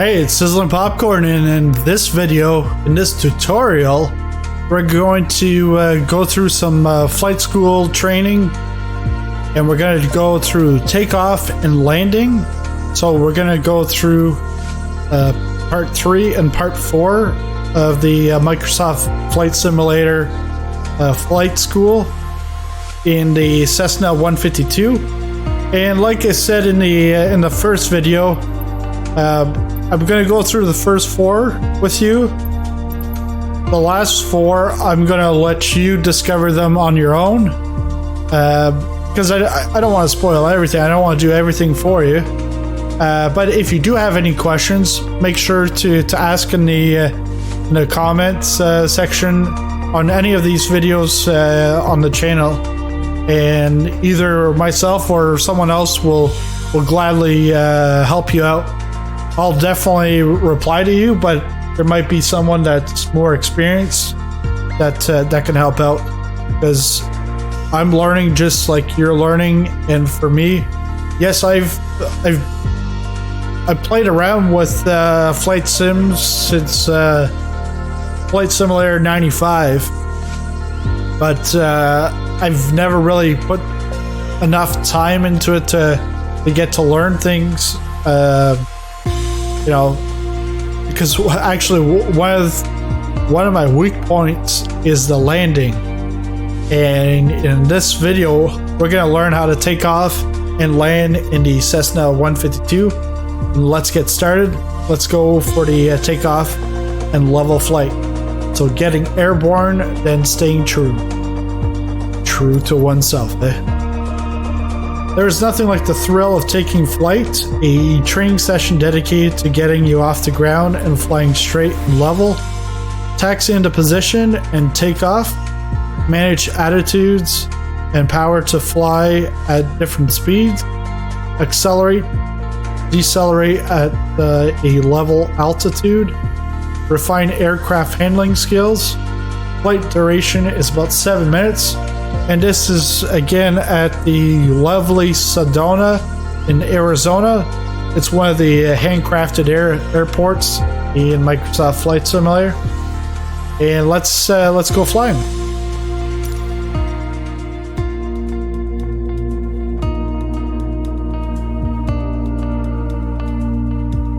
Hey, it's Sizzling Popcorn, and in this video, in this tutorial, we're going to go through some flight school training, and we're going to go through takeoff and landing. So we're going to go through part 3 and part 4 of the Microsoft Flight Simulator flight school in the Cessna 152. And like I said in the first video, I'm going to go through the first 4 with you. The last 4, I'm going to let you discover them on your own. Because I don't want to spoil everything. I don't want to do everything for you. But if you do have any questions, make sure to ask in the comments section on any of these videos on the channel. And either myself or someone else will gladly help you out. I'll definitely reply to you, but there might be someone that's more experienced that can help out, because I'm learning just like you're learning. And for me, yes, I've played around with flight sims since Flight Simulator 95, but I've never really put enough time into it to get to learn things. You know, because actually one of my weak points is the landing, and in this video we're going to learn how to take off and land in the Cessna 152. And let's get started. Let's go for the takeoff and level flight. So getting airborne, then staying true to oneself, There is nothing like the thrill of taking flight, a training session dedicated to getting you off the ground and flying straight and level. Taxi into position and take off. Manage attitudes and power to fly at different speeds. Accelerate, decelerate at a level altitude. Refine aircraft handling skills. Flight duration is about 7 minutes. And this is again at the lovely Sedona in Arizona. It's one of the handcrafted airports in Microsoft Flight Simulator. And let's go flying.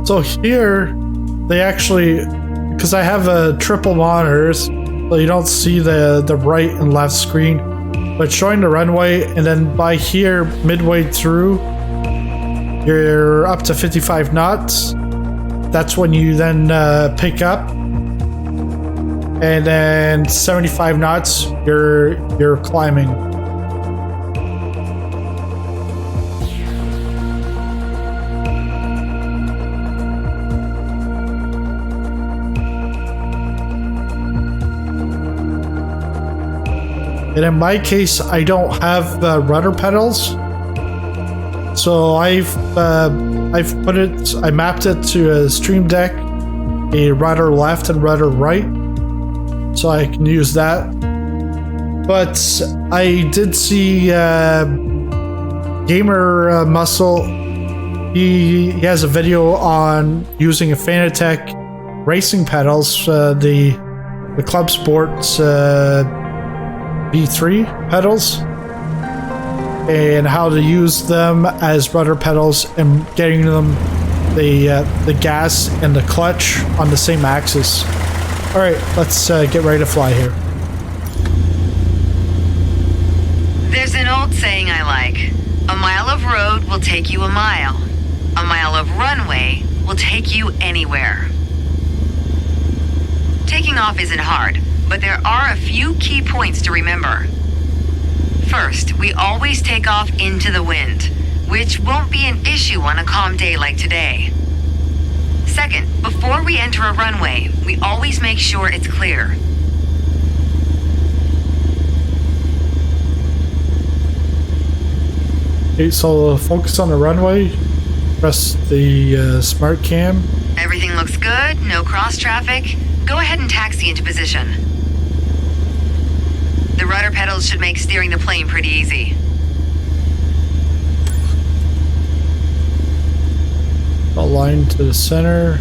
So here they actually, because I have triple monitors, so you don't see the right and left screen. But showing the runway, and then by here, midway through, you're up to 55 knots. That's when you then pick up, and then 75 knots, you're climbing. And in my case, I don't have rudder pedals, so I mapped it to a Stream Deck, a rudder left and rudder right, so I can use that. But I did see Gamer Muscle. He has a video on using a Fanatec racing pedals, the Club Sports B3 pedals, and how to use them as rudder pedals and getting them the gas and the clutch on the same axis. All right, let's get ready to fly here. There's an old saying I like: a mile of road will take you a mile. A mile of runway will take you anywhere. Taking off isn't hard, but there are a few key points to remember. First, we always take off into the wind, which won't be an issue on a calm day like today. Second, before we enter a runway, we always make sure it's clear. Okay, so focus on the runway. Press the smart cam. Everything looks good, no cross traffic. Go ahead and taxi into position. The rudder pedals should make steering the plane pretty easy. Align to the center.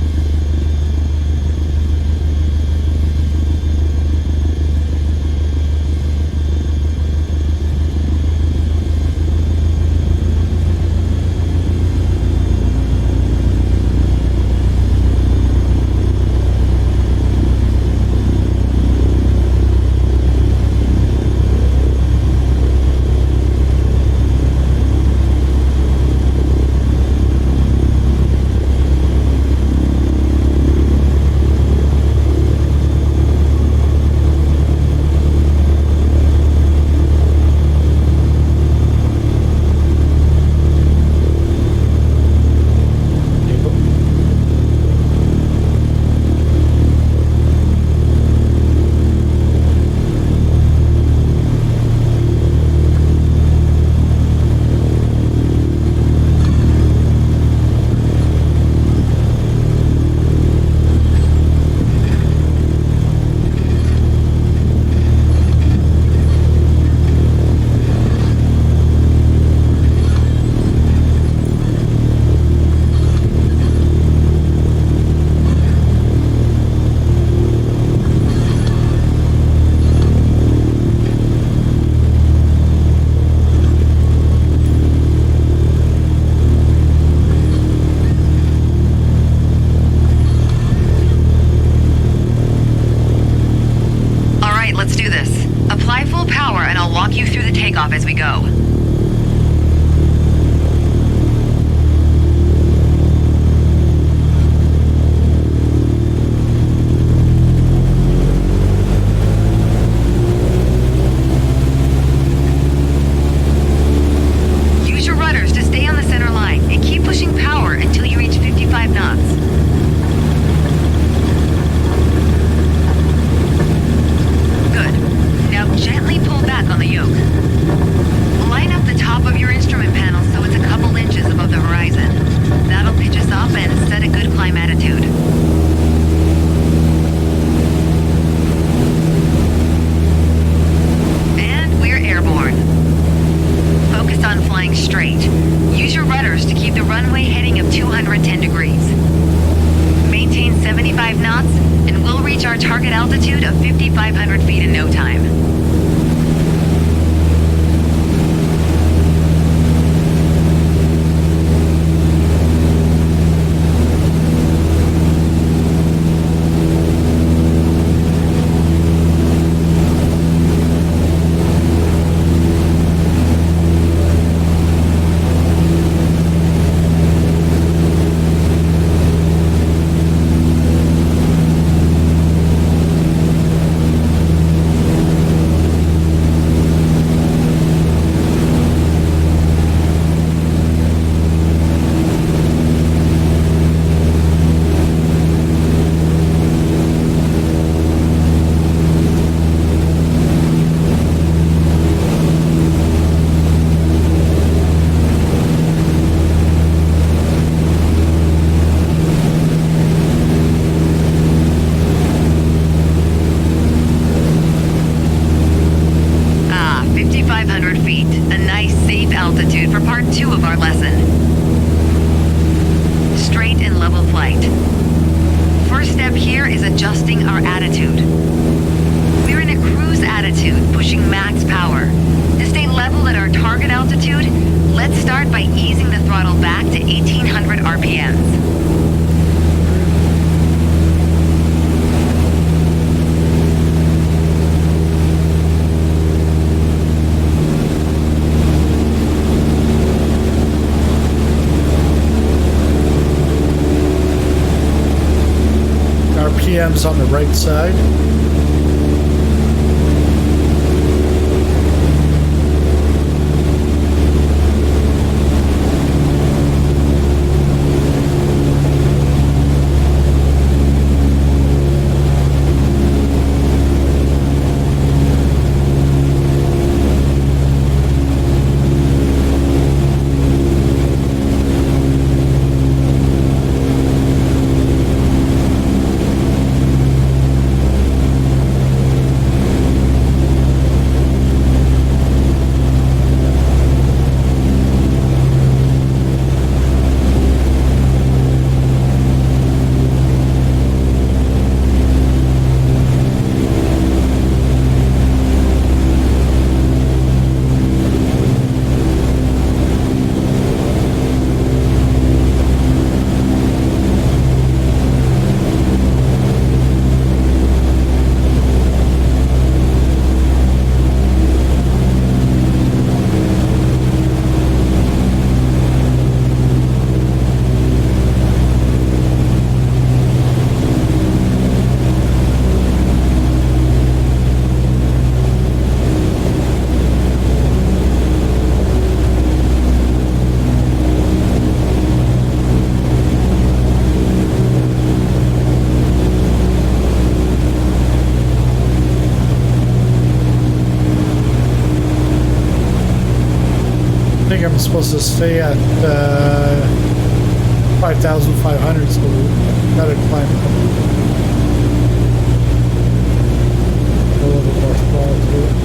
Takeoff as we go. Use your rudders to stay on the center line and keep pushing power until you reach 55 knots. Good. Now gently pull back on the yoke. Line up the top of your instrument panel so it's a couple inches above the horizon. That'll pitch us up and set a good climb attitude. And we're airborne. Focus on flying straight. Use your rudders to keep the runway heading of 210 degrees. Maintain 75 knots and we'll reach our target altitude of 5,500 feet in no time. Altitude for part 2 of our lesson. Straight and level flight. First step here is adjusting our attitude. We're in a cruise attitude, pushing max power. To stay level at our target altitude, let's start by easing the throttle back to 1800 RPMs. RPMs on the right side. supposed to stay at 5,500, so we gotta climb up a little bit more throttle to it.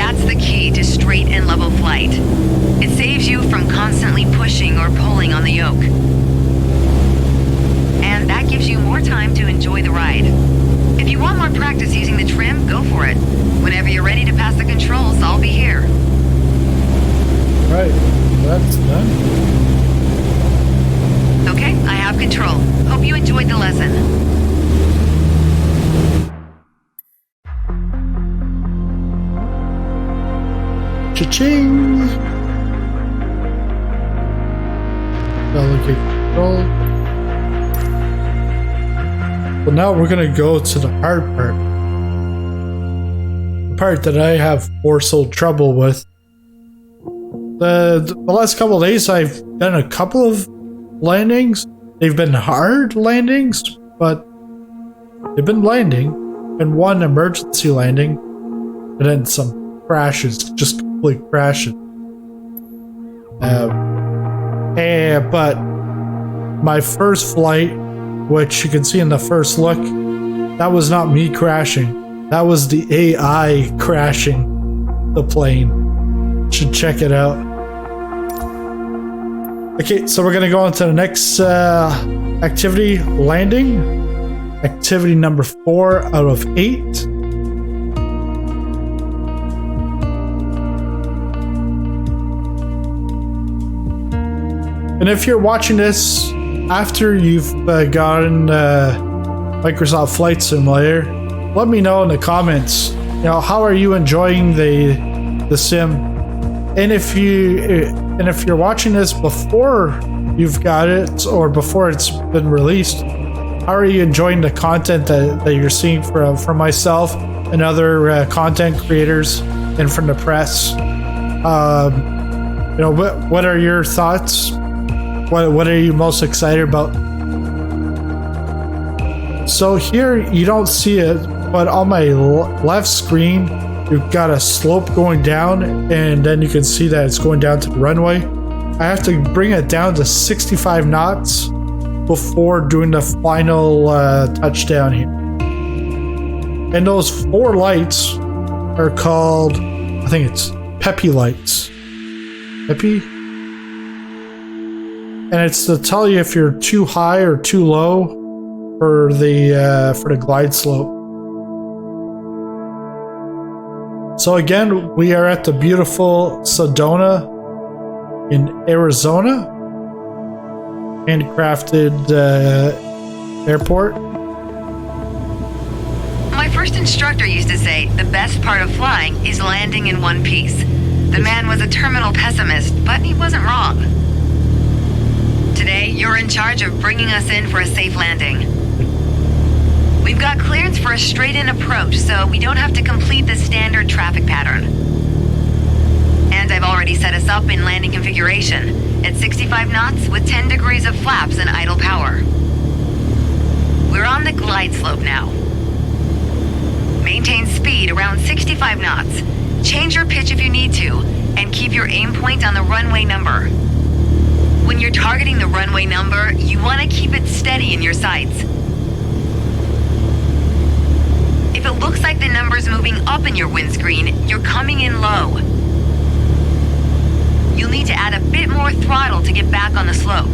That's the key to straight and level flight. It saves you from constantly pushing or pulling on the yoke. And that gives you more time to enjoy the ride. If you want more practice using the trim, go for it. Whenever you're ready to pass the controls, I'll be here. Right, that's done. Okay, I have control. Hope you enjoyed the lesson. Cha-ching! Delegate control. Well, now we're gonna go to the hard part. The part that I have morsel trouble with. The last couple of days I've done a couple of landings. They've been hard landings, but they've been landing. And one emergency landing, and then some crashes, just complete crashes. But my first flight, which you can see in the first look, that was not me crashing. That was the AI crashing the plane. Should check it out. Okay, so we're gonna go on to the next activity, landing. Activity number 4 out of 8. And if you're watching this after you've gotten Microsoft Flight Simulator, let me know in the comments. You know, how are you enjoying the sim? And if you're watching this before you've got it or before it's been released, how are you enjoying the content that you're seeing from myself and other content creators and from the press? You know, what are your thoughts? What are you most excited about? So here you don't see it, but on my left screen, you've got a slope going down, and then you can see that it's going down to the runway. I have to bring it down to 65 knots before doing the final touchdown here. And those 4 lights are called, I think it's Peppy lights. Peppy? And it's to tell you if you're too high or too low for the glide slope. So again, we are at the beautiful Sedona in Arizona, handcrafted airport. My first instructor used to say the best part of flying is landing in one piece. The man was a terminal pessimist, but he wasn't wrong. Today, you're in charge of bringing us in for a safe landing. We've got clearance for a straight-in approach, so we don't have to complete the standard traffic pattern. And I've already set us up in landing configuration at 65 knots with 10 degrees of flaps and idle power. We're on the glide slope now. Maintain speed around 65 knots. Change your pitch if you need to, and keep your aim point on the runway number. When you're targeting the runway number, you want to keep it steady in your sights. If it looks like the number's moving up in your windscreen, you're coming in low. You'll need to add a bit more throttle to get back on the slope.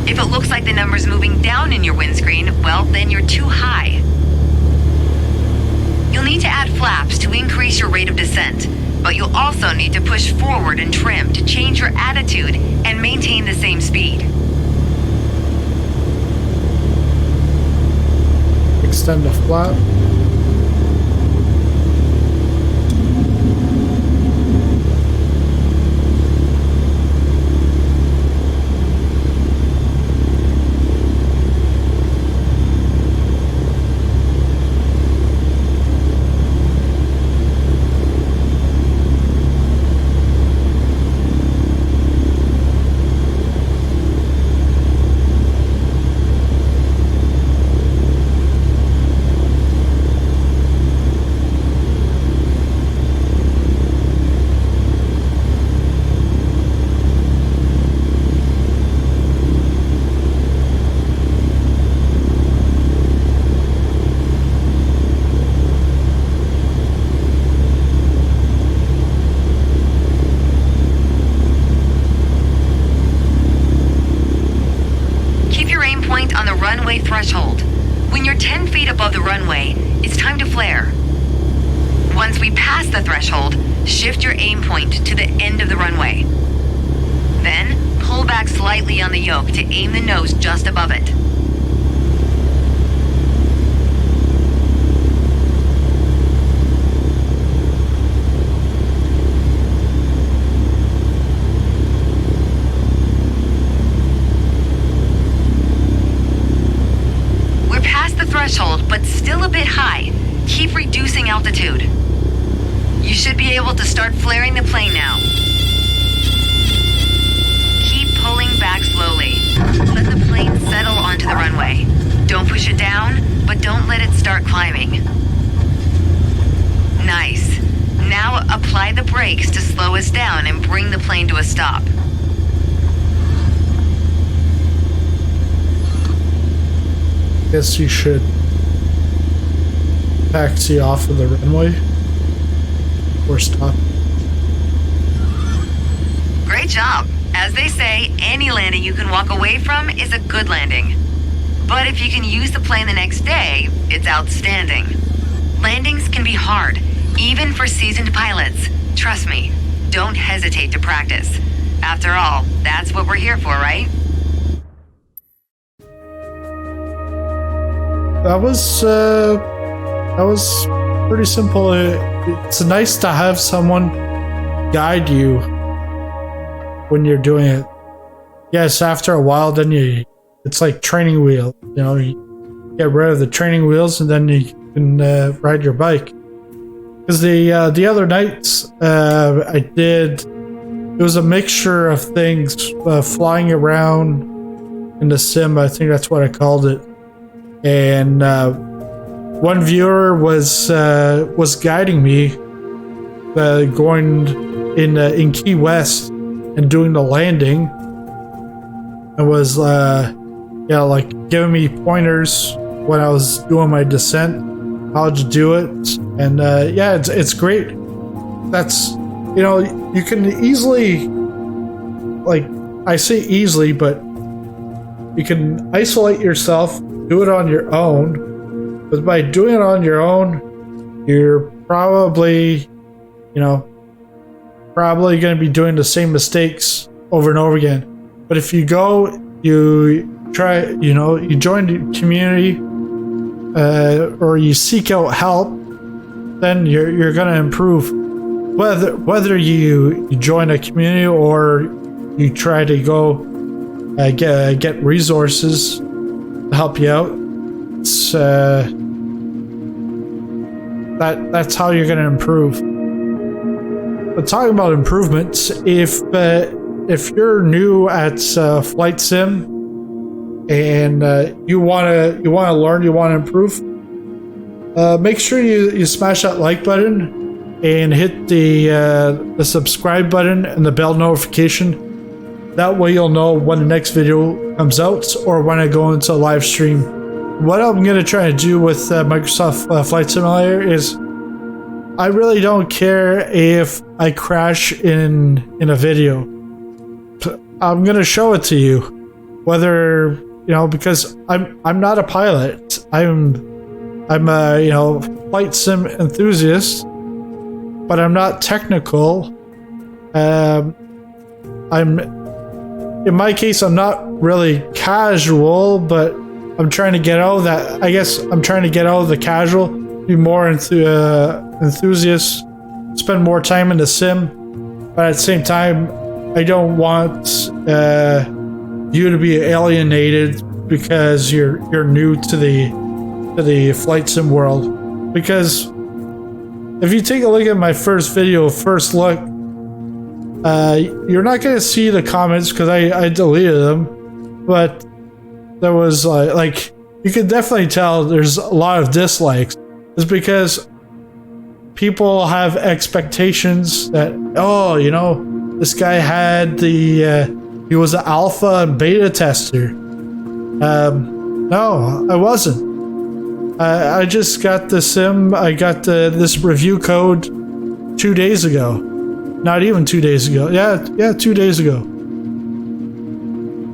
If it looks like the number's moving down in your windscreen, well, then you're too high. You'll need to add flaps to increase your rate of descent, but you'll also need to push forward and trim to change your attitude and maintain the same speed. Extend the flap. runway threshold. When you're 10 feet above the runway, it's time to flare. Once we pass the threshold, shift your aim point to the end of the runway. Then, pull back slightly on the yoke to aim the nose just above it. We're past the threshold, but still a bit high. Keep reducing altitude. You should be able to start flaring the plane now. Keep pulling back slowly. Let the plane settle onto the runway. Don't push it down, but don't let it start climbing. Nice. Now apply the brakes to slow us down and bring the plane to a stop. Guess you should taxi off of the runway or stop. Great job. As they say, any landing you can walk away from is a good landing. But if you can use the plane the next day, it's outstanding. Landings can be hard, even for seasoned pilots. Trust me, don't hesitate to practice. After all, that's what we're here for, right? That was pretty simple. It's nice to have someone guide you when you're doing it. Yes, after a while, then it's like training wheel. You know, you get rid of the training wheels and then you can ride your bike. Because the other nights I did, it was a mixture of things, flying around in the sim. I think that's what I called it. And one viewer was guiding me, going in Key West and doing the landing. It was like giving me pointers when I was doing my descent, how to do it, and it's great. That's, you know, you can easily, like, I say easily, but you can isolate yourself, do it on your own. But by doing it on your own, you're probably going to be doing the same mistakes over and over again. But if you go, you try, you join the community, or you seek out help, then you're going to improve. Whether you join a community or you try to go get resources to help you out, it's that's how you're going to improve. But talking about improvements, if you're new at flight sim and you want to learn, you want to improve, make sure you smash that like button and hit the subscribe button and the bell notification. That way you'll know when the next video comes out or when I go into a live stream. What I'm going to try to do with Microsoft Flight Simulator is, I really don't care if I crash in a video. I'm going to show it to you, whether, because I'm not a pilot. I'm a flight sim enthusiast, but I'm not technical. In my case, I'm not really casual, but I'm trying to get out of that. I guess I'm trying to get out of the casual, be more enthusiast, spend more time in the sim. But at the same time, I don't want you to be alienated because you're new to the flight sim world. Because if you take a look at my first video, first look, you're not going to see the comments because I deleted them, but there was like you can definitely tell there's a lot of dislikes. It's because people have expectations that, this guy had he was an alpha and beta tester. No, I wasn't. I just got the sim. I got this review code 2 days ago. Not even 2 days ago. Yeah, 2 days ago.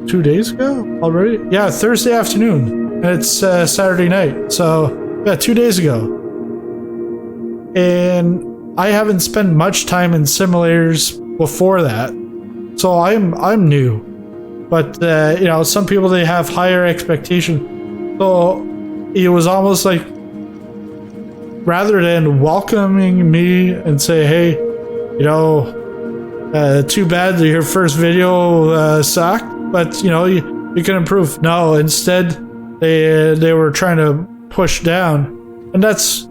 2 2 days ago already. Yeah, Thursday afternoon, and it's Saturday night. So yeah, 2 days ago, and I haven't spent much time in simulators before that, so I'm new. But you know, some people, they have higher expectations, so it was almost like, rather than welcoming me and say, hey, you know, too bad that your first video sucked, but you know, you can improve. No, instead they were trying to push down, and that's,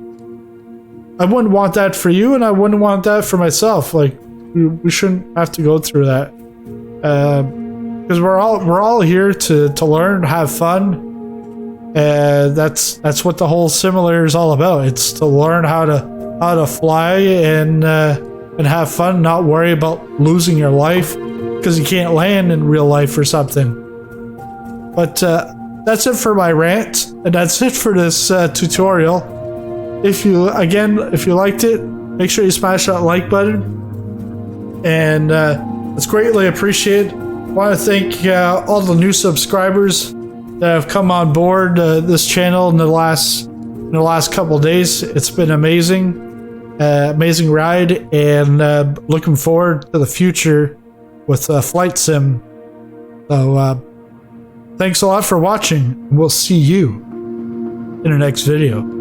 I wouldn't want that for you, and I wouldn't want that for myself. Like, we shouldn't have to go through that, because we're all here to learn, have fun. That's what the whole simulator is all about. It's to learn how to fly and have fun, not worry about losing your life because you can't land in real life or something. But that's it for my rant, and that's it for this tutorial. If you liked it, make sure you smash that like button, and it's greatly appreciated. I want to thank all the new subscribers that have come on board this channel in the last couple of days. It's been amazing. Amazing ride, and looking forward to the future with Flight Sim. So thanks a lot for watching. We'll see you in the next video.